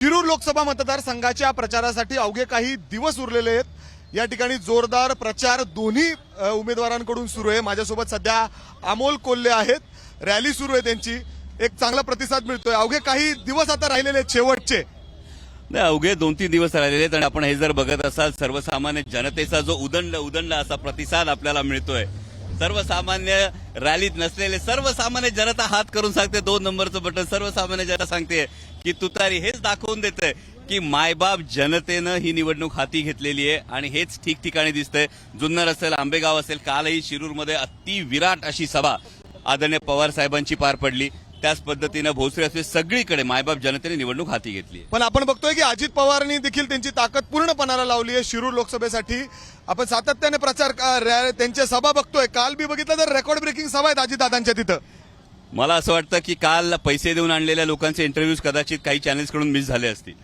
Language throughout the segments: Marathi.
शिरूर लोकसभा मतदारसंघाच्या प्रचारासाठी अवघे काही दिवस उरलेले आहेत। या ठिकाणी जोरदार प्रचार दोन्ही उमेदवारांकडून सुरू आहे। माझ्यासोबत सध्या अमोल कोल्हे आहेत, रॅली सुरू आहे त्यांची, एक चांगला प्रतिसाद मिळतोय। अवघे काही दिवस आता राहिलेले आहेत शेवटचे। नाही, अवघे 2-3 दिवस राहिलेले आहेत आणि आपण हे जर बघत असाल सर्वसामान्य जनतेचा जो उदंड असा प्रतिसाद आपल्याला मिळतोय। सर्वसामान्य रॅलीत नसलेले सर्वसामान्य जनता हात करून सांगते 2 नंबरचं बटन, सर्वसामान्य जनता सांगते की तुतारी। हेच दाखवून देतंय की मायबाप जनतेनं ही निवडणूक हाती घेतलेली आहे आणि हेच ठिकठिकाणी दिसतंय। जुन्नर असेल, आंबेगाव असेल, कालही शिरूरमध्ये अति विराट अशी सभा आदरणीय पवार साहेबांची पार पडली। त्याच पद्धतीनं भोसरी असेल, सगळीकडे मायबाप जनतेने निवडणूक हाती घेतली। पण आपण बघतोय की अजित पवारांनी देखील त्यांची ताकद पूर्णपणाला लावली आहे शिरूर लोकसभेसाठी। आपण सातत्याने प्रचार त्यांच्या सभा बघतोय। काल बी बघितलं तर रेकॉर्ड ब्रेकिंग सभा आहेत अजितदादांच्या तिथं। मला असं वाटतं की काल पैसे देऊन आणलेल्या लोकांचे इंटरव्ह्यूज कदाचित काही चॅनल्सकडून मिस झाले असतील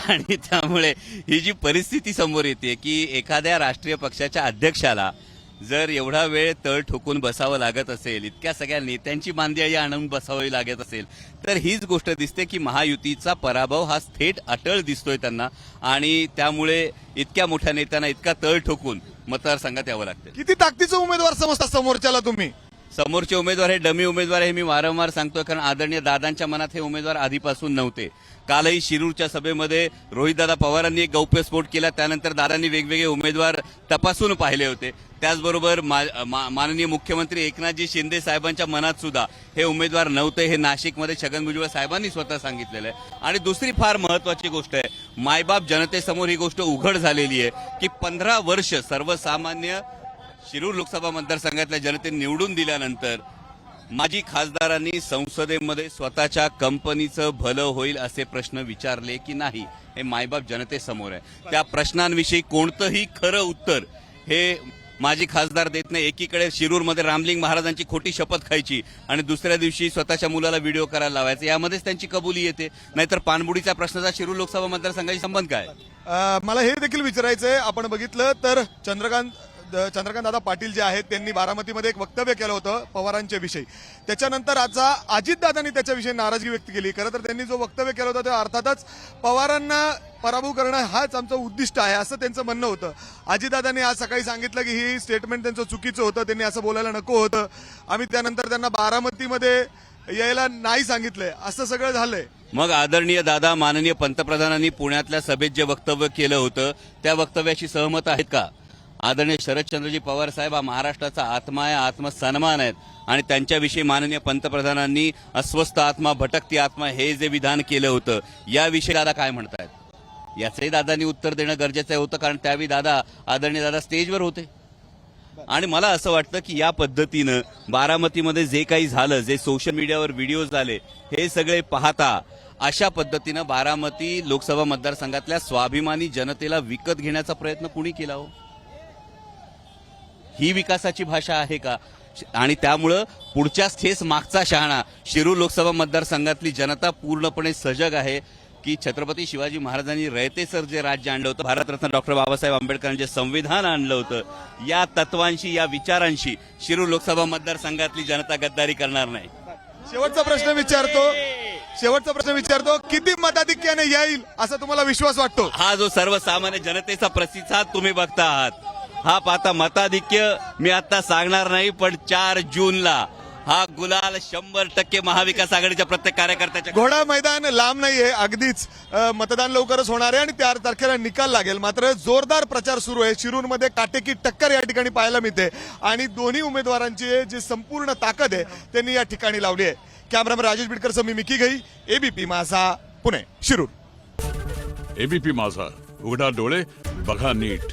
आणि त्यामुळे ही जी परिस्थिती समोर येते की एखाद्या राष्ट्रीय पक्षाच्या अध्यक्षाला जर एवढा वेळ तळ ठोकून बसावं लागत असेल, इतक्या सगळ्या नेत्यांची मांदियाळी आणून बसावी लागत असेल, तर हीच गोष्ट दिसते की महायुतीचा पराभव हा थेट अटळ दिसतोय त्यांना आणि त्यामुळे इतक्या मोठ्या नेत्यांना इतका तळ ठोकून मतदारसंघात यावं लागतं। किती ताकदीचा उमेदवार समजता समोरच्याला तुम्ही? समोरचे उमेदवार हे डमी उमेदवार हे मी वारंवार सांगतोय, कारण आदरणीय दादांच्या मनात हे उमेदवार आधीपासून नव्हते। कालही शिरूरच्या सभेमध्ये रोहितदादा पवारांनी एक गौप्यस्फोट केला, त्यानंतर दादांनी वेगवेगळे उमेदवार तपासून पाहिले होते। त्याचबरोबर माननीय मुख्यमंत्री एकनाथजी शिंदे साहेबांच्या मनात सुद्धा हे उमेदवार नव्हते, हे नाशिकमध्ये छगन भुजबळ साहेबांनी स्वतः सांगितलेलं आहे। आणि दुसरी फार महत्वाची गोष्ट आहे, मायबाप जनतेसमोर ही गोष्ट उघड झालेली आहे की 15 वर्ष सर्वसामान्य शिरूर लोकसभा मतदारसंघातल्या जनतेने निवडून दिल्यानंतर माजी खासदारांनी संसदेमध्ये स्वतःच्या कंपनीचं भलं होईल असे प्रश्न विचारले की नाही, हे मायबाप जनतेसमोर आहे। त्या प्रश्नांविषयी कोणतंही खरं उत्तर हे माजी खासदार देत नाही। एकीकडे शिरूरमध्ये रामलिंग महाराजांची खोटी शपथ खायची आणि दुसऱ्या दिवशी स्वतःच्या मुलाला व्हिडिओ करायला लावायचा, यामध्येच त्यांची कबुली येते। नाहीतर पाणबुडीच्या प्रश्नाचा शिरूर लोकसभा मतदारसंघाशी संबंध काय? मला हे देखील विचारायचंय। आपण बघितलं तर चंद्रकांत दादा पाटील जे आहेत त्यांनी बारामतीमध्ये एक वक्तव्य केलं होतं पवारांच्या विषयी। त्याच्यानंतर आता अजितदादांनी त्याच्याविषयी नाराजगी व्यक्त केली। खरं तर त्यांनी जो वक्तव्य केलं होतं ते अर्थातच पवारांना पराभव करणं हाच आमचं उद्दिष्ट आहे असं त्यांचं म्हणणं होतं। अजितदादांनी आज सकाळी सांगितलं की ही स्टेटमेंट त्यांचं चुकीचं होतं, त्यांनी असं बोलायला नको होतं। आम्ही त्यानंतर त्यांना बारामतीमध्ये यायला नाही सांगितलंय, असं सगळं झालंय। मग आदरणीय दादा माननीय पंतप्रधानांनी पुण्यातल्या सभेत जे वक्तव्य केलं होतं त्या वक्तव्याशी सहमत आहेत का? आदरणीय शरदचंद्रजी पवार साहेब हा महाराष्ट्राचा आत्मा आहे, आत्मसन्मान आहेत आणि त्यांच्याविषयी माननीय पंतप्रधानांनी अस्वस्थ आत्मा, भटकती आत्मा हे जे विधान केलं होतं, याविषयी दादा काय म्हणतायत? याचंही दादांनी उत्तर देणं गरजेचं होतं, कारण त्यावेळी आदरणीय दादा स्टेजवर होते। आणि मला असं वाटतं की या पद्धतीनं बारामतीमध्ये जे काही झालं, जे सोशल मीडियावर व्हिडिओज आले, हे सगळे पाहता अशा पद्धतीनं बारामती लोकसभा मतदारसंघातल्या स्वाभिमानी जनतेला विकत घेण्याचा प्रयत्न कुणी केला हो? ही विकासाची भाषा आहे का? आणि त्यामुळं पुढच्याच ठेस मागचा शहाणा शिरूर लोकसभा मतदारसंघातली जनता पूर्णपणे सजग आहे की छत्रपती शिवाजी महाराजांनी रयतेसर जे राज्य आणलं होतं, भारतरत्न डॉक्टर बाबासाहेब आंबेडकरांनी जे संविधान आणलं होतं, या तत्वांशी, या विचारांशी शिरूर लोकसभा मतदारसंघातली जनता गद्दारी करणार नाही। शेवटचा प्रश्न विचारतो, किती मताधिक्याने येईल असा तुम्हाला विश्वास वाटतो? हा जो सर्वसामान्य जनतेचा प्रतिसाद तुम्ही बघता आहात, हा पाहता मताधिक्य मी आता सांगणार नाही, पण 4 जूनला हा गुलाल 100% महाविकास आघाडीच्या प्रत्येक कार्यकर्त्याच्या। घोडा मैदान लांब नाहीये, अगदीच मतदान लवकरच होणार आहे आणि 4 तारखेला निकाल लागेल। मात्र जोरदार प्रचार सुरू आहे। शिरूरमध्ये काटेकी टक्कर या ठिकाणी पाहायला मिळते आणि दोन्ही उमेदवारांची जी संपूर्ण ताकद आहे त्यांनी या ठिकाणी लावली आहे। कॅमेरामॅन राजेश बिडकर, मी मिकी घई, एबीपी माझा, पुणे, शिरूर। एबीपी माझा, उघडा डोळे बघा नीट।